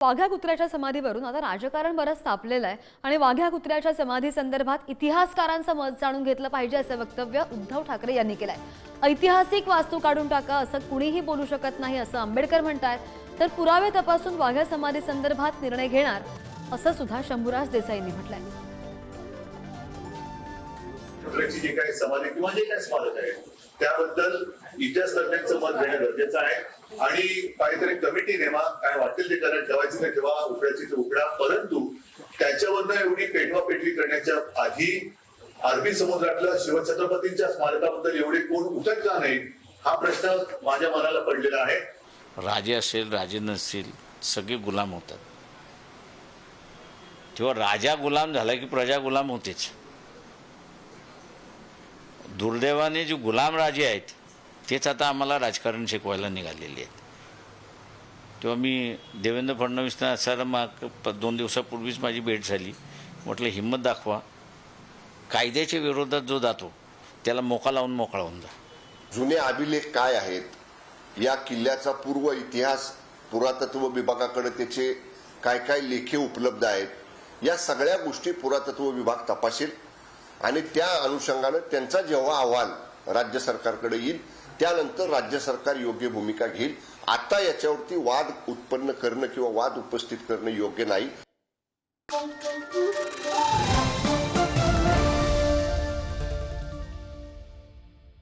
वाघ्या कुत्र्याच्या समाधीवरून आता राजकारण बरंच तापलेलं आहे आणि वाघ्या कुत्र्याच्या समाधी संदर्भात इतिहासकारांचं मत जाणून घेतलं पाहिजे असं वक्तव्य उद्धव ठाकरे यांनी केलंय। ऐतिहासिक वास्तू काढून टाका असं कुणीही बोलू शकत नाही असं आंबेडकर म्हणतात, तर पुरावे तपासून वाघ्या समाधी संदर्भात निर्णय घेणार असं सुद्धा शंभूराज देसाईंनी म्हटलंय। कुत्र्याची जी काही समाधी किंवा जे काही स्मारक आहे त्याबद्दल इतिहास तज्ञांचं मत घेणं गरजेचं आहे आणि काहीतरी कमिटी नेमा, काय वाटेल ते करत ठेवायची नाही ठेवा, उकडायची ते उकडा, परंतु त्याच्यावरनं एवढी पेटवापेटवी करण्याच्या आधी अरबी समुद्रातल्या शिवछत्रपतींच्या स्मारकाबद्दल एवढे कोण उठत का नाही हा प्रश्न माझ्या मनाला पडलेला आहे। राजे असेल राजे नसतील सगळे गुलाम होतात, तेव्हा राजा गुलाम झाला की प्रजा गुलाम होतेच। दुर्दैवाने जे गुलाम राजे आहेत तेच आता आम्हाला राजकारण शिकवायला निघालेले आहेत। तेव्हा मी देवेंद्र फडणवीसना सर मग 2 दिवसापूर्वीच माझी भेट झाली, म्हटलं हिम्मत दाखवा, कायद्याच्या विरोधात जो जातो त्याला मोका लावून मोकळा होऊन जा। जुने अभिलेख काय आहेत, या किल्ल्याचा पूर्व इतिहास पुरातत्व विभागाकडे त्याचे काय काय लेखे उपलब्ध आहेत, या सगळ्या गोष्टी पुरातत्व विभाग तपासेल आणि त्या अनुषंगाने त्यांचा जेव्हा अहवाल राज्य सरकारकडे येईल त्यानंतर राज्य सरकार योग्य भूमिका घेईल। आता याच्यावरती वाद उत्पन्न करणं किंवा वाद उपस्थित करणं योग्य नाही।